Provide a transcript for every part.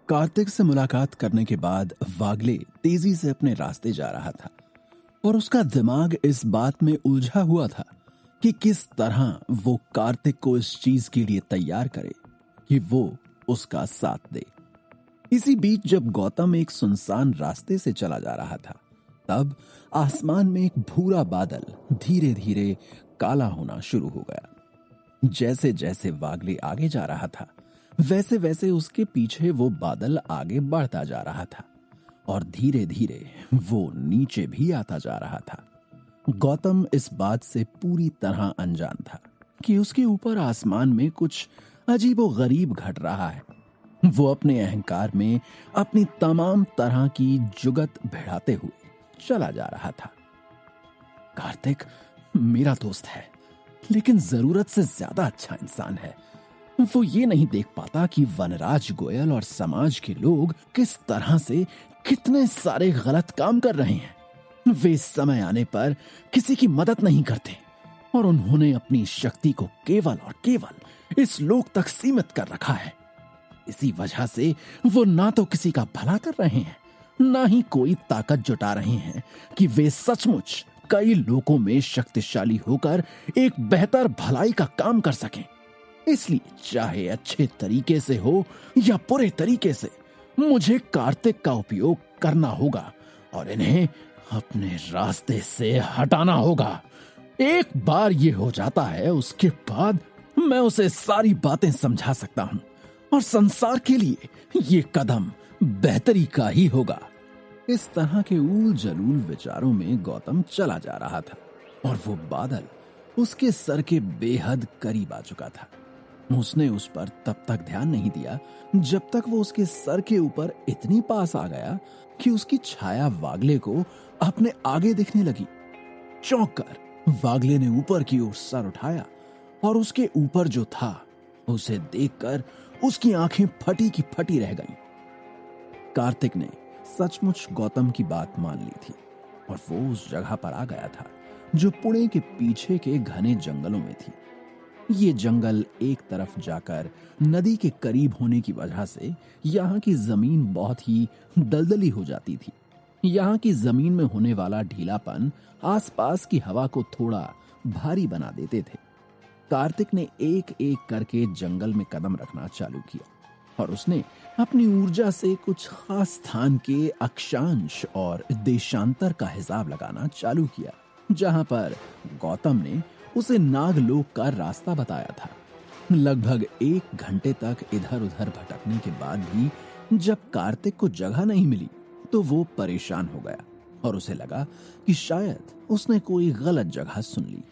कार्तिक से मुलाकात करने के बाद वागले तेजी से अपने रास्ते जा रहा था और उसका दिमाग इस बात में उलझा हुआ था कि किस तरह वो कार्तिक को इस चीज के लिए तैयार करे कि वो उसका साथ दे। इसी बीच जब गौतम एक सुनसान रास्ते से चला जा रहा था, तब आसमान में एक भूरा बादल धीरे धीरे काला होना शुरू हो गया। जैसे जैसे वागले आगे जा रहा था, वैसे वैसे उसके पीछे वो बादल आगे बढ़ता जा रहा था और धीरे धीरे वो नीचे भी आता जा रहा था। गौतम इस बात से पूरी तरह अनजान था कि उसके ऊपर आसमान में कुछ अजीबोगरीब घट रहा है। वो अपने अहंकार में अपनी तमाम तरह की जुगत भिड़ाते हुए चला जा रहा था। कार्तिक मेरा दोस्त है, लेकिन जरूरत से ज्यादा अच्छा इंसान है। वो ये नहीं देख पाता कि वनराज गोयल और समाज के लोग किस तरह से कितने सारे गलत काम कर रहे हैं। वे समय आने पर किसी की मदद नहीं करते और उन्होंने अपनी शक्ति को केवल और केवल इस लोक तक सीमित कर रखा है। इसी वजह से वो ना तो किसी का भला कर रहे हैं, ना ही कोई ताकत जुटा रहे हैं कि वे सचमुच कई लोगों में शक्तिशाली होकर एक बेहतर भलाई का काम कर सकें। इसलिए चाहे अच्छे तरीके से हो या बुरे तरीके से, मुझे कार्तिक का उपयोग करना होगा और इन्हें अपने रास्ते से हटाना होगा। एक बार ये हो जाता है, उसके बाद मैं उसे सारी बातें समझा सकता हूं और संसार के लिए ये कदम बेहतरी का ही होगा। इस तरह के ऊल जलूल विचारों में गौतम चला जा रहा था और वो बादल उसके सर के बेहद करीब आ चुका था। उसने उस पर तब तक ध्यान नहीं दिया जब तक वो उसके सर के ऊपर इतनी पास आ गया कि उसकी छाया वागले को अपने आगे दिखने लगी। चौंक कर वागले ने ऊपर की ओर सर उठाया और उसके ऊपर जो था उसे देखकर उसकी आंखें फटी की फटी रह गईं। कार्तिक ने सचमुच गौतम की बात मान ली थी और वो उस जगह पर आ गया था जो पुणे के पीछे के घने जंगलों में थी। ये जंगल एक तरफ जाकर नदी के करीब होने की वजह से यहाँ की जमीन बहुत ही दलदली हो जाती थी। यहाँ की जमीन में होने वाला ढीलापन आसपास की हवा को थोड़ा भारी बना देते थे। कार्तिक ने एक एक करके जंगल में कदम रखना चालू किया और उसने अपनी ऊर्जा से कुछ खास स्थान के अक्षांश और देशांतर का हिसाब लगाना चालू किया, जहां पर गौतम ने उसे नागलोक का रास्ता बताया था। लगभग 1 घंटे तक इधर उधर भटकने के बाद भी जब कार्तिक को जगह नहीं मिली तो वो परेशान हो गया और उसे लगा कि शायद उसने कोई गलत जगह सुन ली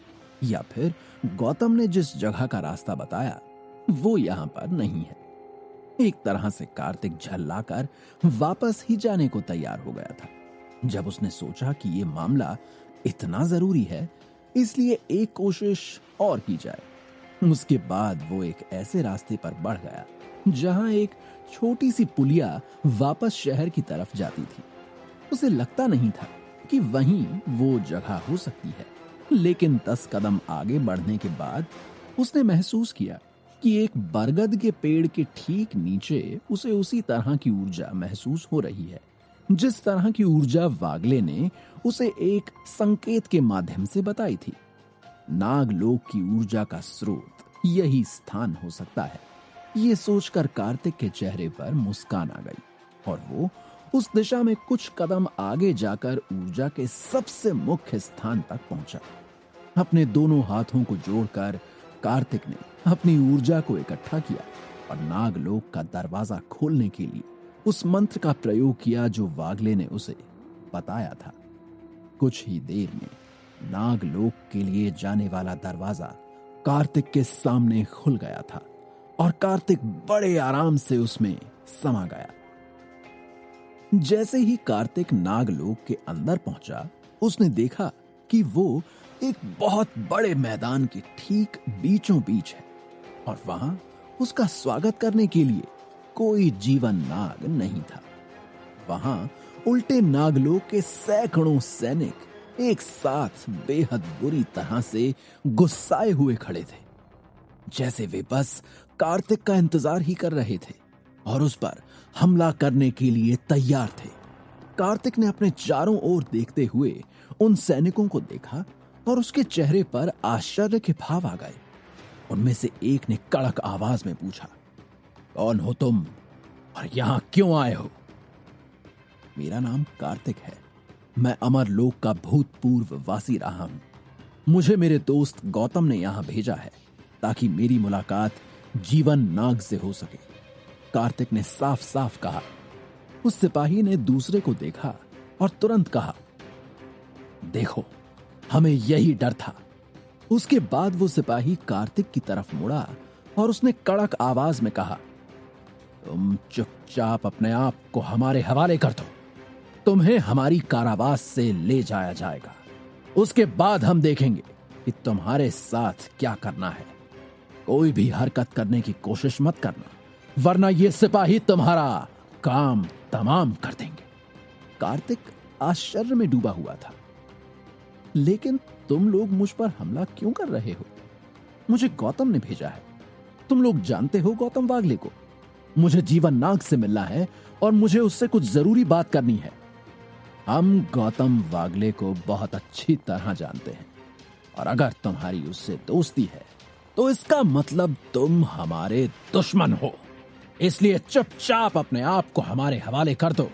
या फिर गौतम ने जिस जगह का रास्ता बताया वो यहाँ पर नहीं है। एक तरह से कार्तिक झल्लाकर वापस ही जाने को तैयार हो गया था। जब उसने सोचा कि ये मामला इतना जरूरी है, इसलिए एक कोशिश और की जाए। उसके बाद वो एक ऐसे रास्ते पर बढ़ गया जहां एक छोटी सी पुलिया वापस शहर की तरफ जाती थी। उसे लगता नहीं था कि वहीं वो जगह हो सकती है, लेकिन 10 कदम आगे बढ़ने के बाद उसने महसूस किया कि एक बरगद के पेड़ के ठीक नीचे उसे उसी तरह की ऊर्जा महसूस हो रही है जिस तरह की ऊर्जा वागले ने उसे एक संकेत के माध्यम से बताई थी। नागलोक की ऊर्जा का स्रोत यही स्थान हो सकता है। ये सोचकर कार्तिक के चेहरे पर मुस्कान आ गई और वो उस दिशा में कुछ कदम आगे जाकर ऊर्जा के सबसे मुख्य स्थान तक पहुंचा। अपने दोनों हाथों को जोड़कर कार्तिक ने अपनी ऊर्जा को इकट्ठा किया और नागलोक का दरवाजा खोलने के लिए उस मंत्र का प्रयोग किया जो वागले ने उसे बताया था। कुछ ही देर में नागलोक के लिए जाने वाला दरवाजा कार्तिक के सामने खुल गया था और कार्तिक बड़े आराम से उसमें समा गया। जैसे ही कार्तिक नागलोक के अंदर पहुंचा, उसने देखा कि वो एक बहुत बड़े मैदान के ठीक बीचों बीच है और वहां उसका स्वागत करने के लिए कोई जीवन नाग नहीं था। वहां उल्टे नागलोक के सैकड़ों सैनिक एक साथ बेहद बुरी तरह से गुस्साए हुए खड़े थे, जैसे वे बस कार्तिक का इंतजार ही कर रहे थे। और उस पर हमला करने के लिए तैयार थे। कार्तिक ने अपने चारों ओर देखते हुए उन सैनिकों को देखा और उसके चेहरे पर आश्चर्य के भाव आ गए। उनमें से एक ने कड़क आवाज में पूछा, कौन हो तुम और यहां क्यों आए हो? मेरा नाम कार्तिक है। मैं अमर लोक का भूतपूर्व वासी रहा हूं। मुझे मेरे दोस्त गौतम ने यहां भेजा है ताकि मेरी मुलाकात जीवन नाग से हो सके, कार्तिक ने साफ साफ कहा। उस सिपाही ने दूसरे को देखा और तुरंत कहा, देखो, हमें यही डर था। उसके बाद वो सिपाही कार्तिक की तरफ मुड़ा और उसने कड़क आवाज में कहा, तुम चुपचाप अपने आप को हमारे हवाले कर दो। तुम्हें हमारी कारावास से ले जाया जाएगा। उसके बाद हम देखेंगे कि तुम्हारे साथ क्या करना है। कोई भी हरकत करने की कोशिश मत करना, वरना ये सिपाही तुम्हारा काम तमाम कर देंगे। कार्तिक आश्चर्य में डूबा हुआ था। लेकिन तुम लोग मुझ पर हमला क्यों कर रहे हो? मुझे गौतम ने भेजा है। तुम लोग जानते हो गौतम वागले को। मुझे जीवन नाग से मिलना है और मुझे उससे कुछ जरूरी बात करनी है। हम गौतम वागले को बहुत अच्छी तरह जानते हैं और अगर तुम्हारी उससे दोस्ती है तो इसका मतलब तुम हमारे दुश्मन हो। इसलिए चुपचाप अपने आप को हमारे हवाले कर दो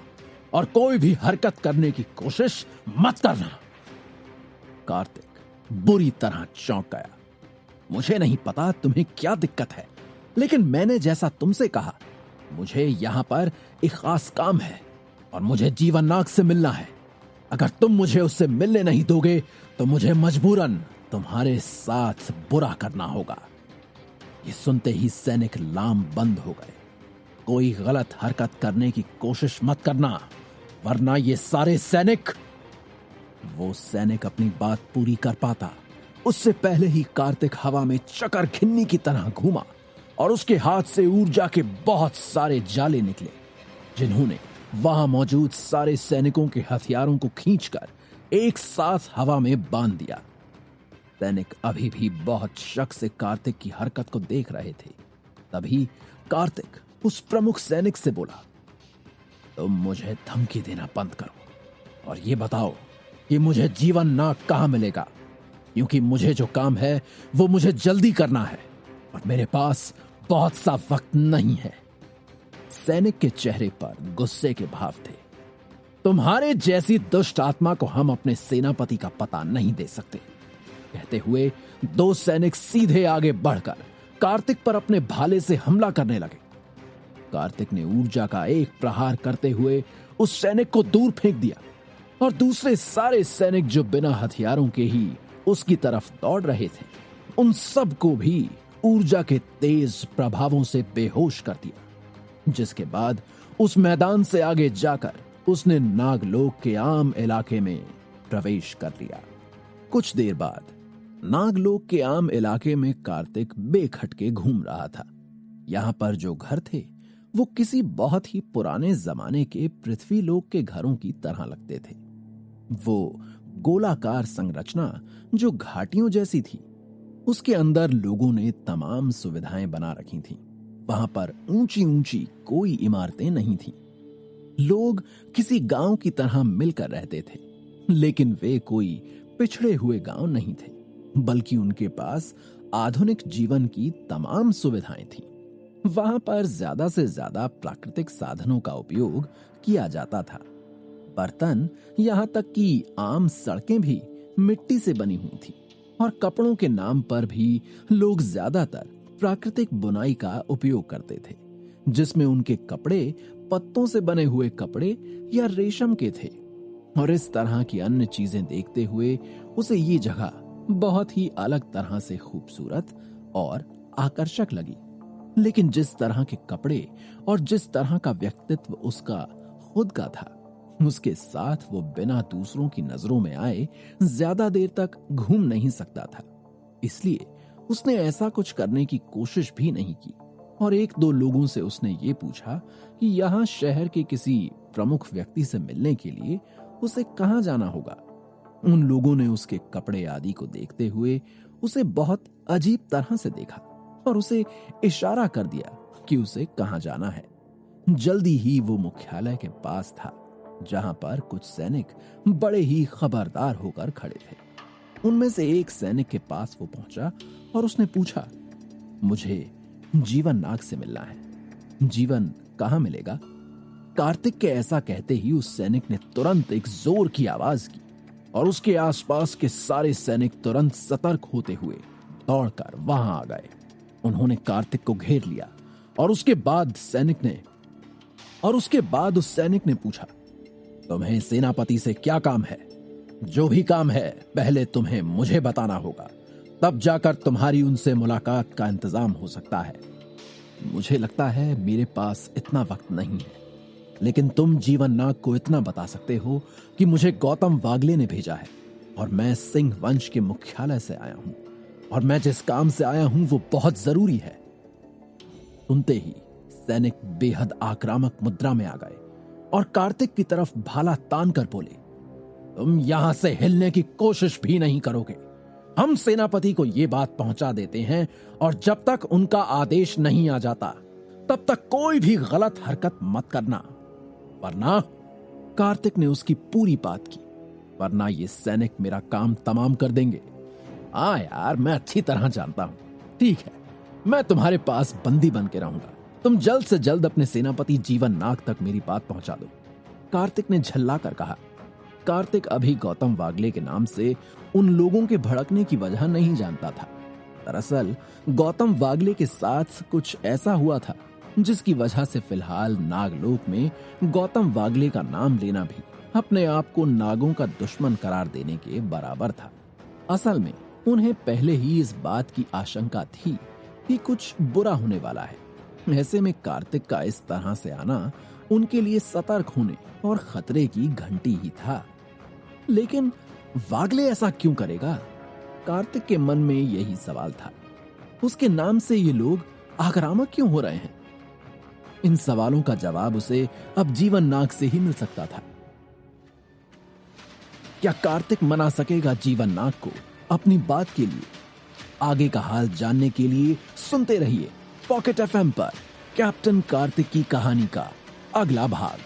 और कोई भी हरकत करने की कोशिश मत करना। कार्तिक बुरी तरह चौंक गया। मुझे नहीं पता तुम्हें क्या दिक्कत है, लेकिन मैंने जैसा तुमसे कहा, मुझे यहां पर एक खास काम है और मुझे जीवन नाग से मिलना है। अगर तुम मुझे उससे मिलने नहीं दोगे तो मुझे मजबूरन तुम्हारे साथ बुरा करना होगा। ये सुनते ही सैनिक लाम बंद हो गए। कोई गलत हरकत करने की कोशिश मत करना, वरना ये सारे सैनिक। वो सैनिक अपनी बात पूरी कर पाता उससे पहले ही कार्तिक हवा में चकर खिन्नी की तरह घूमा और उसके हाथ से ऊर्जा के बहुत सारे जाले निकले, जिन्होंने वहां मौजूद सारे सैनिकों के हथियारों को खींचकर एक साथ हवा में बांध दिया। सैनिक अभी भी बहुत शक से कार्तिक की हरकत को देख रहे थे। तभी कार्तिक उस प्रमुख सैनिक से बोला, तुम मुझे धमकी देना बंद करो और ये बताओ कि मुझे जीवन नाग कहां मिलेगा, क्योंकि मुझे जो काम है वो मुझे जल्दी करना है और मेरे पास बहुत सा वक्त नहीं है। सैनिक के चेहरे पर गुस्से के भाव थे। तुम्हारे जैसी दुष्ट आत्मा को हम अपने सेनापति का पता नहीं दे सकते। कहते हुए दो सैनिक सीधे आगे बढ़कर कार्तिक पर अपने भाले से हमला करने लगे। कार्तिक ने ऊर्जा का एक प्रहार करते हुए उस सैनिक को दूर फेंक दिया और दूसरे सारे सैनिक जो बिना हथियारों के ही उसकी तरफ दौड़ रहे थे, उन सब को भी ऊर्जा के तेज प्रभावों से बेहोश कर दिया। जिसके बाद उस मैदान से आगे जाकर उसने नागलोक के आम इलाके में प्रवेश कर लिया। कुछ देर बाद नागलोक के आम इलाके में कार्तिक बेखटके घूम रहा था। यहां पर जो घर थे वो किसी बहुत ही पुराने जमाने के पृथ्वीलोक के घरों की तरह लगते थे। वो गोलाकार संरचना जो घाटियों जैसी थी, उसके अंदर लोगों ने तमाम सुविधाएं बना रखी थीं। वहां पर ऊंची ऊंची कोई इमारतें नहीं थीं। लोग किसी गांव की तरह मिलकर रहते थे, लेकिन वे कोई पिछड़े हुए गांव नहीं थे, बल्कि उनके पास आधुनिक जीवन की तमाम सुविधाएं थीं। वहां पर ज्यादा से ज्यादा प्राकृतिक साधनों का उपयोग किया जाता था। बर्तन, यहां तक कि आम सड़कें भी मिट्टी से बनी हुई थी और कपड़ों के नाम पर भी लोग ज्यादातर प्राकृतिक बुनाई का उपयोग करते थे, जिसमें उनके कपड़े पत्तों से बने हुए कपड़े या रेशम के थे। और इस तरह की अन्य चीजें देखते हुए उसे ये जगह बहुत ही अलग तरह से खूबसूरत और आकर्षक लगी। लेकिन जिस तरह के कपड़े और जिस तरह का व्यक्तित्व उसका खुद का था, उसके साथ वो बिना दूसरों की नजरों में आए ज्यादा देर तक घूम नहीं सकता था। इसलिए उसने ऐसा कुछ करने की कोशिश भी नहीं की और एक दो लोगों से उसने ये पूछा कि यहाँ शहर के किसी प्रमुख व्यक्ति से मिलने के लिए उसे कहाँ जाना होगा। उन लोगों ने उसके कपड़े आदि को देखते हुए उसे बहुत अजीब तरह से देखा और उसे इशारा कर दिया कि उसे कहाँ जाना है। जल्दी ही वो मुख्यालय के पास था, जहां पर कुछ सैनिक बड़े ही खबरदार होकर खड़े थे। उनमें से एक सैनिक के पास वो पहुंचा और उसने पूछा, मुझे जीवन नाग से मिलना है। जीवन कहां मिलेगा? कार्तिक के ऐसा कहते ही उस सैनिक ने तुरंत एक जोर की आवाज की और उसके आसपास के सारे सैनिक तुरंत सतर्क होते हुए दौड़कर वहां आ गए। उन्होंने कार्तिक को घेर लिया और उसके बाद उस सैनिक ने पूछा, तुम्हें सेनापति से क्या काम है? जो भी काम है पहले तुम्हें मुझे बताना होगा, तब जाकर तुम्हारी उनसे मुलाकात का इंतजाम हो सकता है। मुझे लगता है मेरे पास इतना वक्त नहीं है, लेकिन तुम जीवन नाग को इतना बता सकते हो कि मुझे गौतम वागले ने भेजा है और मैं सिंह वंश के मुख्यालय से आया हूं और मैं जिस काम से आया हूं वो बहुत जरूरी है। सुनते ही सैनिक बेहद आक्रामक मुद्रा में आ गए और कार्तिक की तरफ भाला तान कर बोले, तुम यहां से हिलने की कोशिश भी नहीं करोगे। हम सेनापति को यह बात पहुंचा देते हैं और जब तक उनका आदेश नहीं आ जाता तब तक कोई भी गलत हरकत मत करना, वरना कार्तिक ने उसकी पूरी बात की, वरना ये सैनिक मेरा काम तमाम कर देंगे। हाँ यार, मैं अच्छी तरह जानता हूं। ठीक है, मैं तुम्हारे पास बंदी बन के रहूंगा। तुम जल्द से जल्द अपने सेनापति जीवन नाग तक मेरी बात पहुंचा दो, कार्तिक ने झल्ला कर कहा। कार्तिक अभी गौतम वागले के नाम से उन लोगों के भड़कने की वजह नहीं जानता था। दरअसल गौतम वागले के साथ कुछ ऐसा हुआ था जिसकी वजह से फिलहाल नागलोक में गौतम वागले का नाम लेना भी अपने आप को नागों का दुश्मन करार देने के बराबर था। असल में उन्हें पहले ही इस बात की आशंका थी कि कुछ बुरा होने वाला है। ऐसे में कार्तिक का इस तरह से आना उनके लिए सतर्क होने और खतरे की घंटी ही था। लेकिन वागले ऐसा क्यों करेगा? कार्तिक के मन में यही सवाल था। उसके नाम से ये लोग आक्रामक क्यों हो रहे हैं? इन सवालों का जवाब उसे अब जीवन नाग से ही मिल सकता था। क्या कार्तिक मना सकेगा जीवन नाग को अपनी बात के लिए? आगे का हाल जानने के लिए सुनते रहिए पॉकेट एफएम पर कैप्टन कार्तिक की कहानी का अगला भाग।